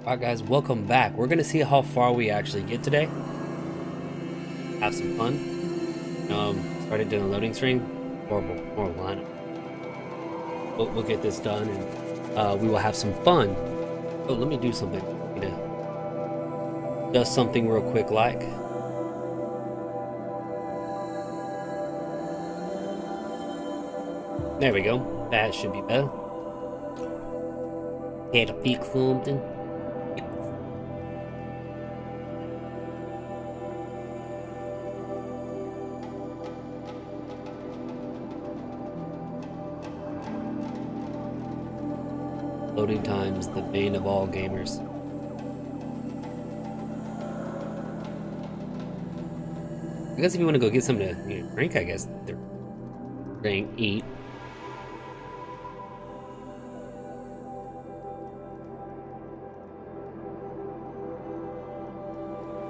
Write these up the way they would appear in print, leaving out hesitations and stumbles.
Alright guys, welcome back. We're gonna see how far we actually get today. Have some fun. Started doing a loading screen. Horrible lineup. We'll get this done and we will have some fun. Oh, let me do something. Just something real quick like. There we go. That should be better. Had to fix something. Loading times, the bane of all gamers. I guess if you want to go get something to drink, I guess they're saying eat.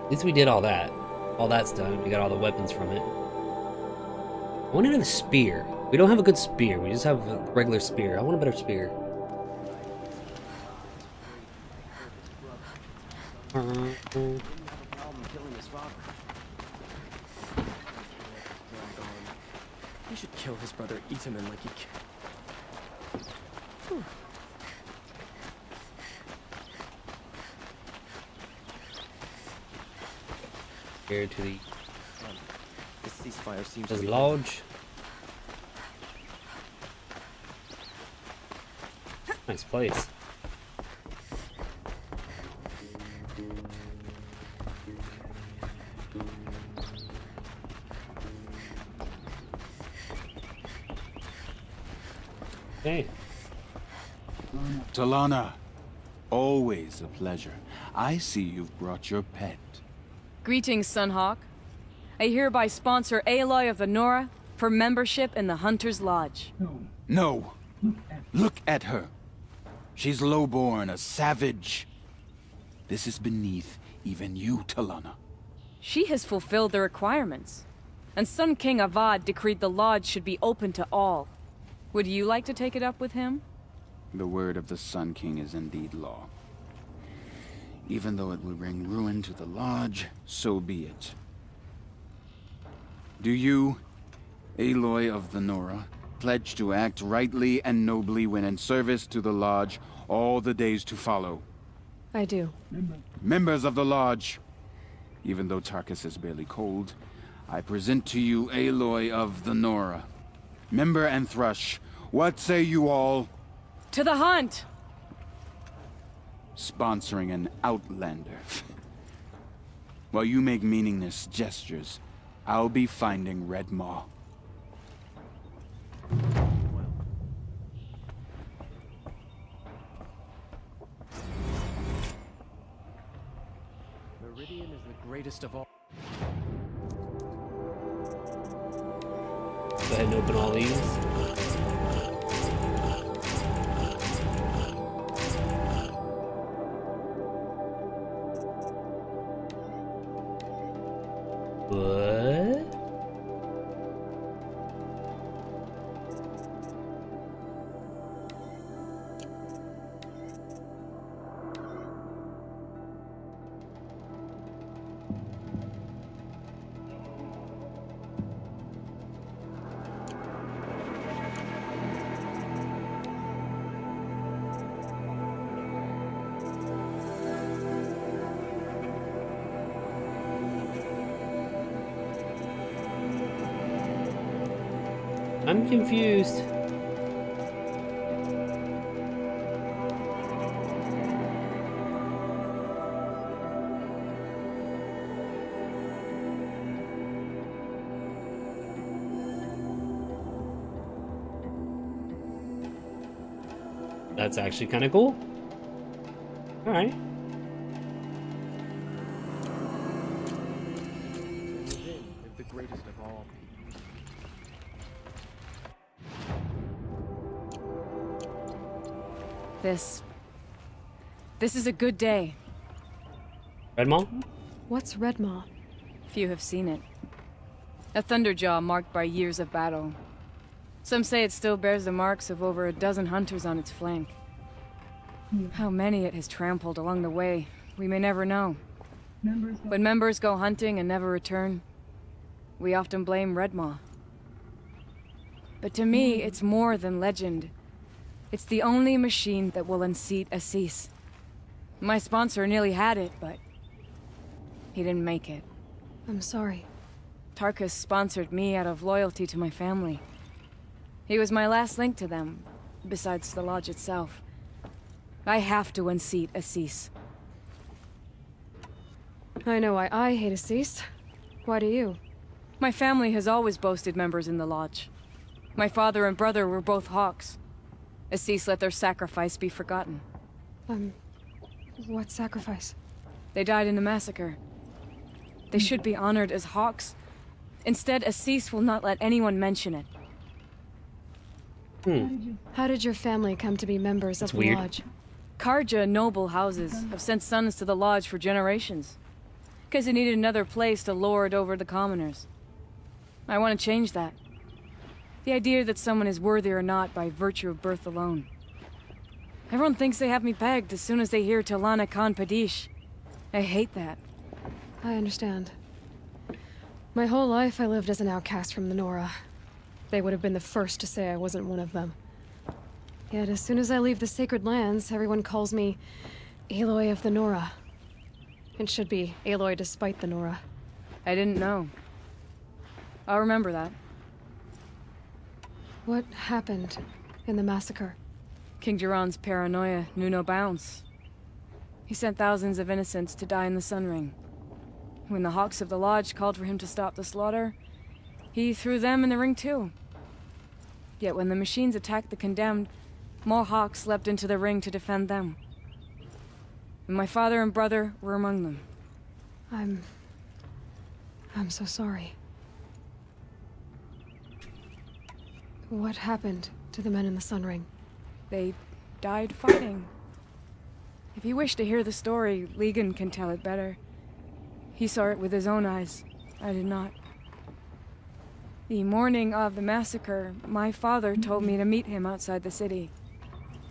At least we did all that. All that's done. We got all the weapons from it. I wanted a spear. We don't have a good spear. We just have a regular spear. I want a better spear. He should kill his brother, eat him in like he can. Here to the This ceasefire seems to to the be lodge. Nice place. Okay. Talana, always a pleasure. I see you've brought your pet. Greetings, Sunhawk. I hereby sponsor Aloy of the Nora for membership in the Hunter's Lodge. No, look at her. She's lowborn, a savage. This is beneath even you, Talana. She has fulfilled the requirements, and Sun King Avad decreed the lodge should be open to all. Would you like to take it up with him? The word of the Sun King is indeed law. Even though it will bring ruin to the lodge, so be it. Do you, Aloy of the Nora, pledge to act rightly and nobly when in service to the lodge all the days to follow? I do. Members of the lodge, even though Tarkus is barely cold, I present to you Aloy of the Nora. Member and Thrush, what say you all? To the hunt! Sponsoring an outlander. While you make meaningless gestures, I'll be finding Red Maw. Meridian is the greatest of all. Go ahead and open all these. What? I'm confused. That's actually kind of cool. All right. Meridian is the greatest of all. This is a good day. Red Maw? What's Redmaw? Few have seen it. A thunderjaw marked by years of battle. Some say it still bears the marks of over a dozen hunters on its flank. How many it has trampled along the way, we may never know. When members go hunting and never return, we often blame Redmaw. But to me, it's more than legend. It's the only machine that will unseat Assis. My sponsor nearly had it, but he didn't make it. I'm sorry. Tarkus sponsored me out of loyalty to my family. He was my last link to them, besides the lodge itself. I have to unseat Assis. I know why I hate Assis. Why do you? My family has always boasted members in the lodge. My father and brother were both hawks. Assis let their sacrifice be forgotten. What sacrifice? They died in a massacre. They should be honored as hawks. Instead, Assis will not let anyone mention it. How did your family come to be members That's of the weird. lodge? Karja noble houses have sent sons to the lodge for generations. Because they needed another place to lord over the commoners. I want to change that. The idea that someone is worthy or not by virtue of birth alone. Everyone thinks they have me pegged as soon as they hear Talana Khan Padish. I hate that. I understand. My whole life I lived as an outcast from the Nora. They would have been the first to say I wasn't one of them. Yet as soon as I leave the sacred lands, everyone calls me Aloy of the Nora. It should be Aloy despite the Nora. I didn't know. I'll remember that. What happened in the massacre? King Jiran's paranoia knew no bounds. He sent thousands of innocents to die in the Sun Ring. When the Hawks of the Lodge called for him to stop the slaughter, he threw them in the ring too. Yet when the machines attacked the condemned, more Hawks leapt into the ring to defend them. And my father and brother were among them. I'm so sorry. What happened to the men in the Sun Ring? They died fighting. If you wish to hear the story, Legan can tell it better. He saw it with his own eyes. I did not. The morning of the massacre, my father told me to meet him outside the city.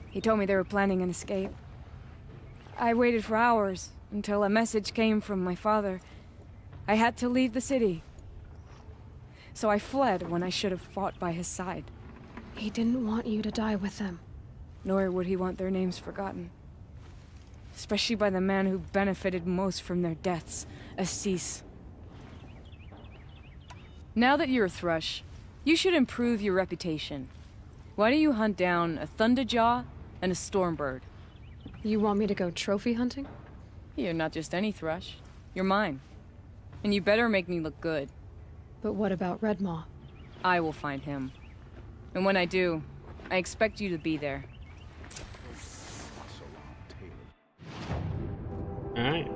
He told me they were planning an escape. I waited for hours until a message came from my father. I had to leave the city. So I fled when I should have fought by his side. He didn't want you to die with them. Nor would he want their names forgotten. Especially by the man who benefited most from their deaths, Assis. Now that you're a Thrush, you should improve your reputation. Why don't you hunt down a Thunderjaw and a Stormbird? You want me to go trophy hunting? You're not just any Thrush. You're mine. And you better make me look good. But what about Redmaw? I will find him. And when I do, I expect you to be there. Alright.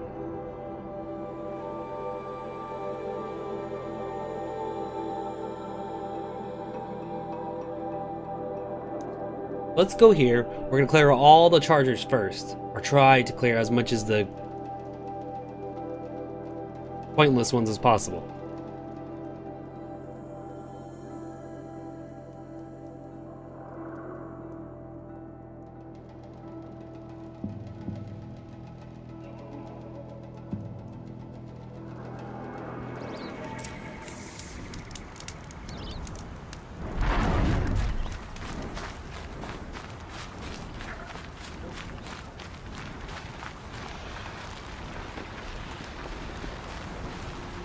Let's go here. We're gonna clear all the chargers first. Or try to clear as much as the pointless ones as possible.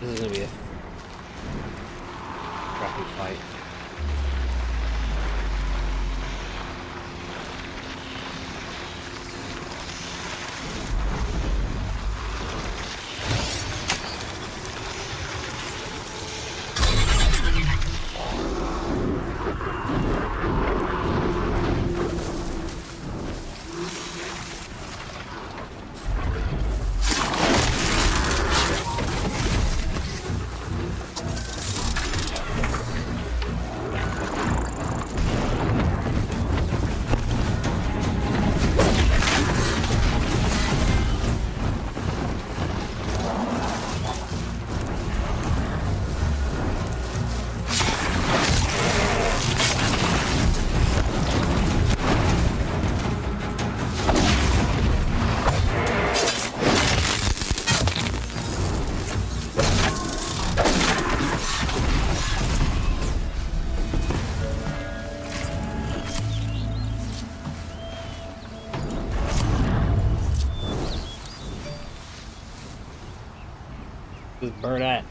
This is gonna be a crappy fight. Where's this bird at?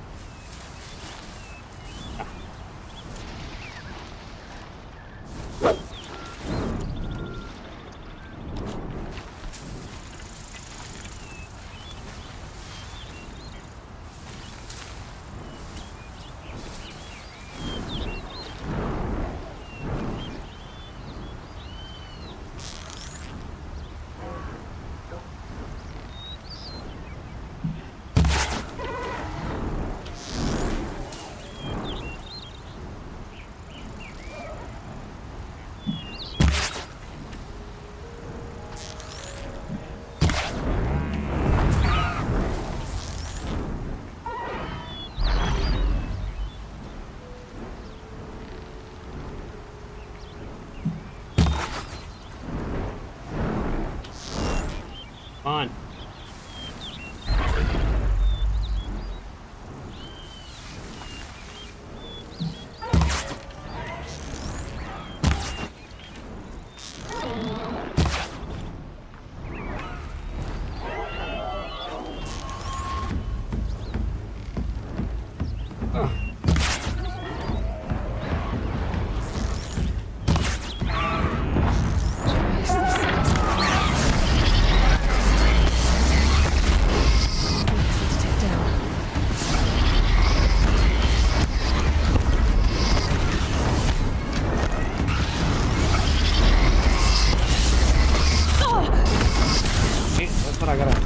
On. That's what I gotta.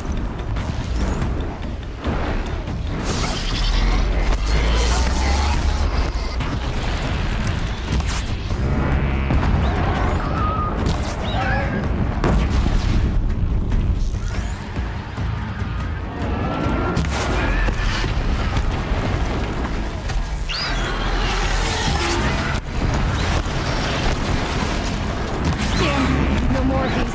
Damn, no more of these.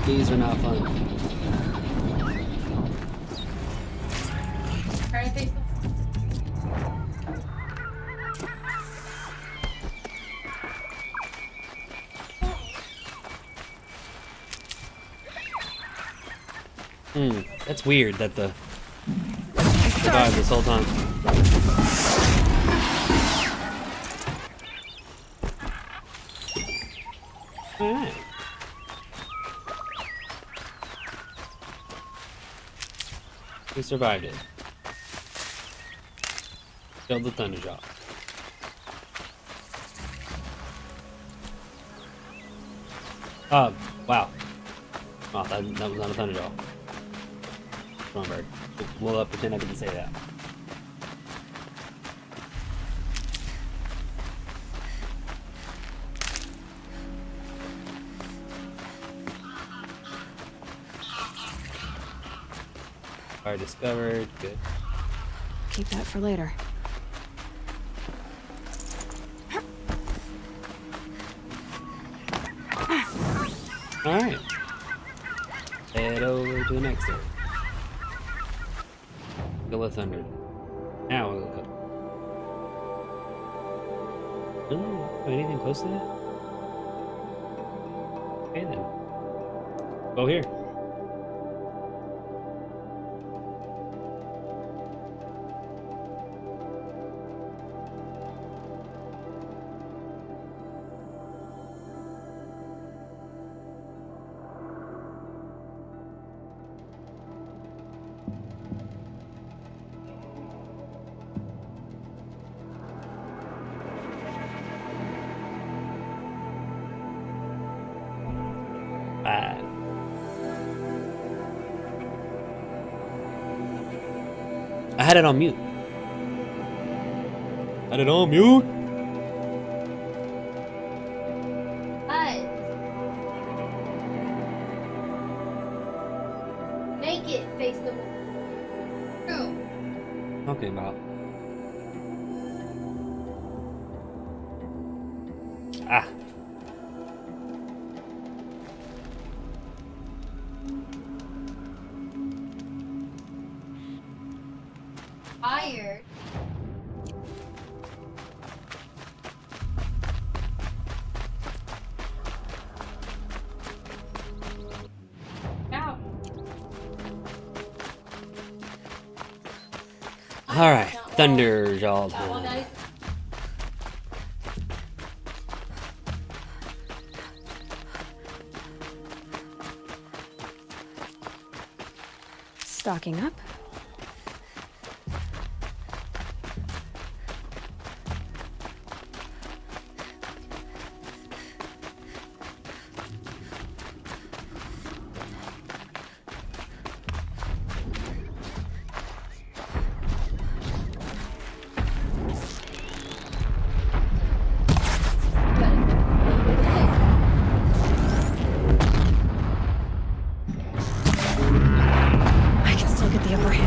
These are not fun. Alright, face them. That's weird that the survived this whole time. Alright. We survived it. Killed the Thunderjaw. Wow. Oh, that was not a Thunderjaw. Wrong bird. We'll pretend I didn't say that. Fire discovered. Good. Keep that for later. Alright. Head over to the next area. Kill a thunder. Now we'll go. Oh, anything close to that? Okay then. Go here. I had it on mute. Had it on mute? Buzz. Make it face the room. Okay, Bob. Ah. Fired. Ow. Alright, Thunderjaw That one, time. guys. Stocking up. I can still get the upper hand.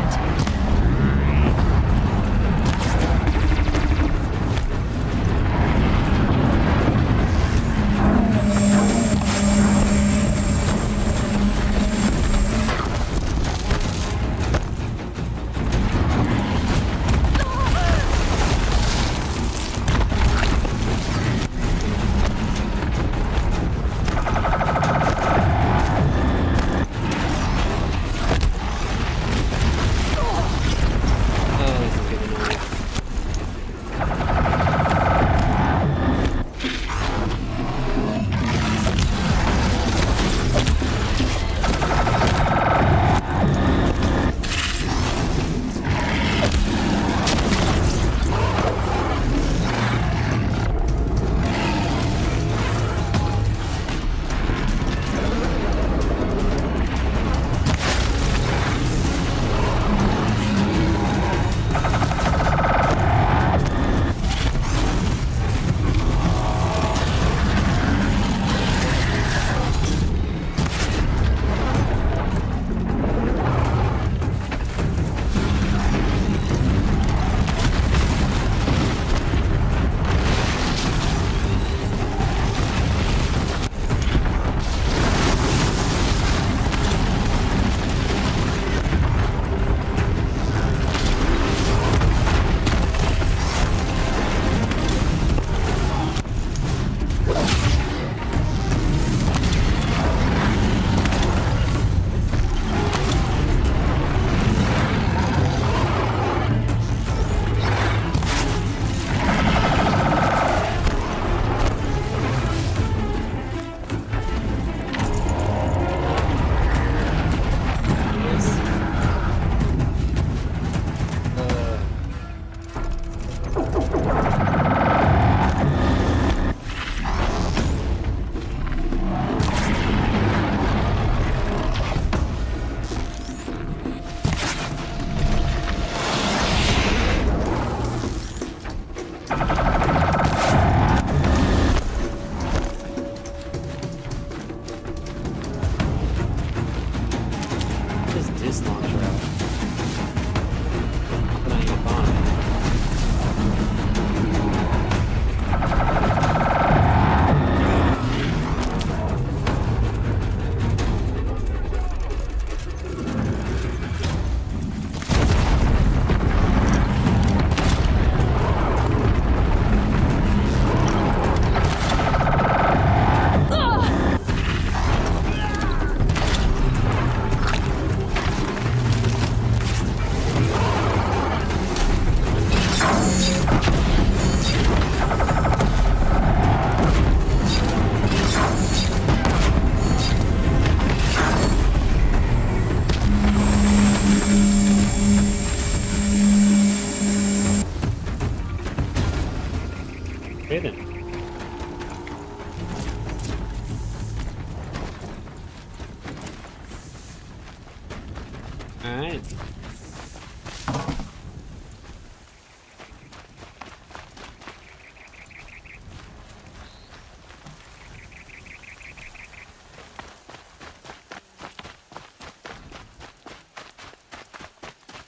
Alright.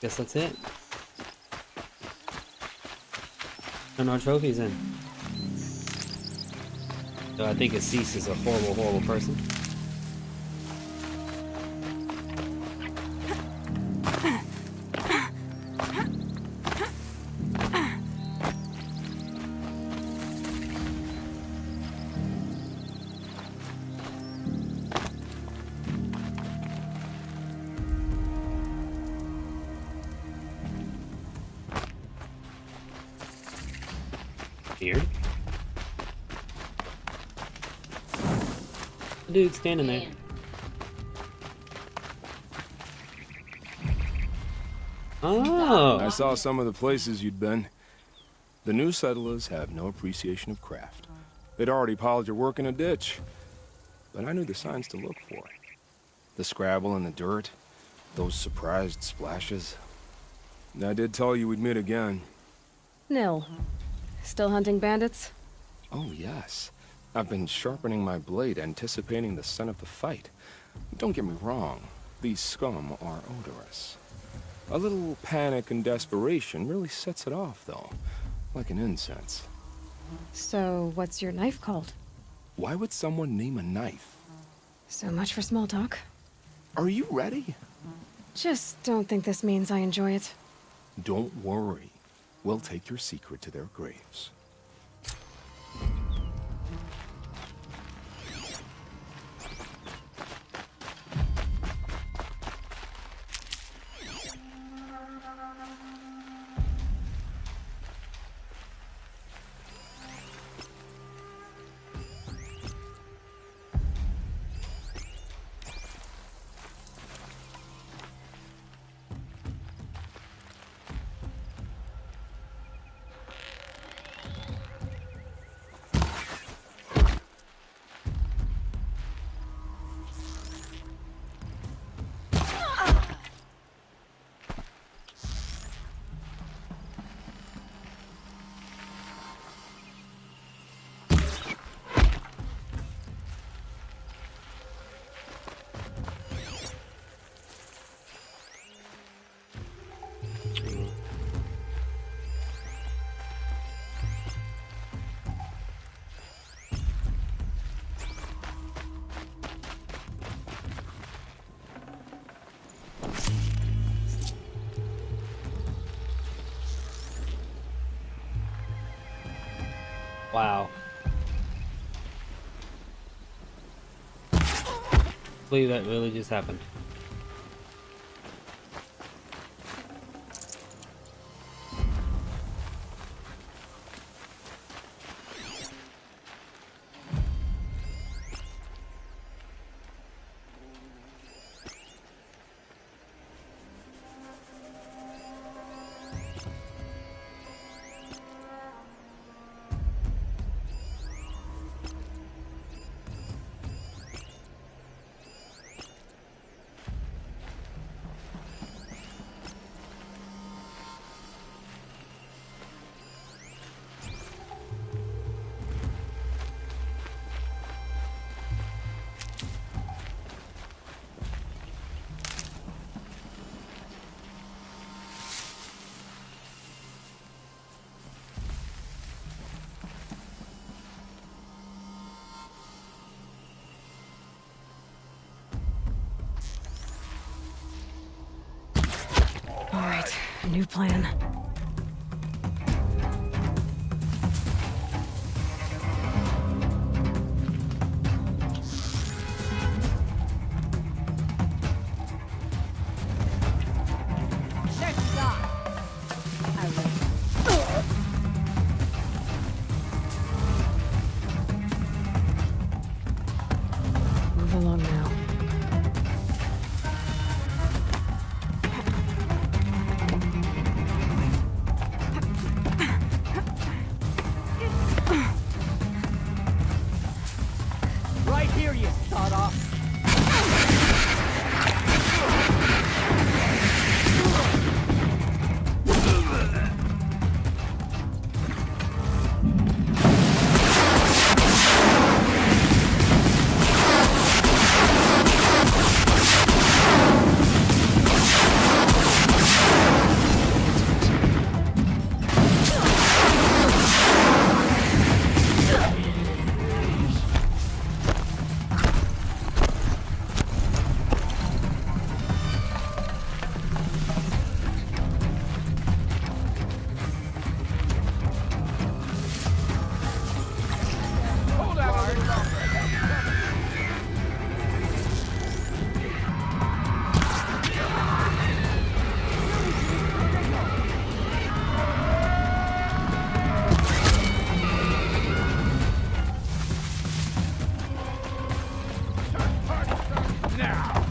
Guess that's it. And our trophies in. So I think Assis is a horrible, horrible person. Weird. The dude standing there. Oh. I saw some of the places you'd been. The new settlers have no appreciation of craft. They'd already piled your work in a ditch. But I knew the signs to look for. The scrabble in the dirt, those surprised splashes. And I did tell you we'd meet again. Nil. Still hunting bandits? Oh, yes. I've been sharpening my blade, anticipating the scent of the fight. Don't get me wrong. These scum are odorous. A little panic and desperation really sets it off, though. Like an incense. So, what's your knife called? Why would someone name a knife? So much for small talk. Are you ready? Just don't think this means I enjoy it. Don't worry. We'll take your secret to their graves. Wow. I believe that really just happened. All right, new plan. Move along now. Right here, you sawed off. now!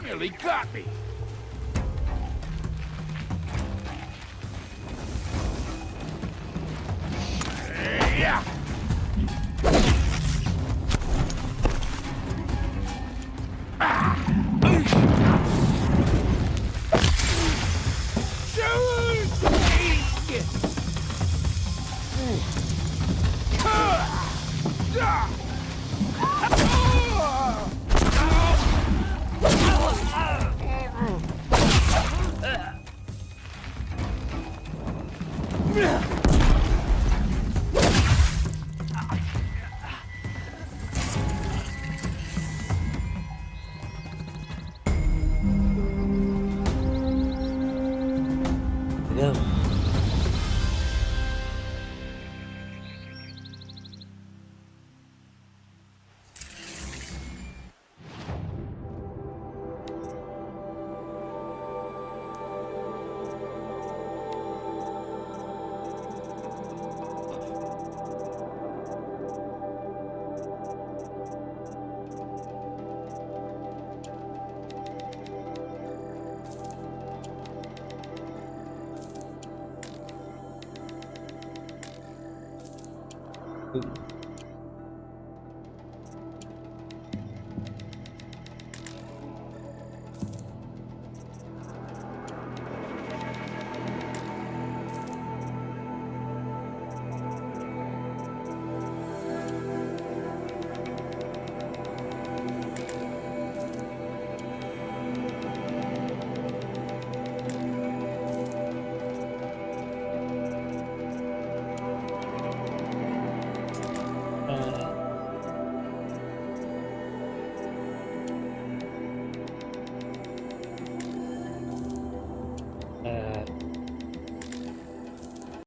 Nearly got me!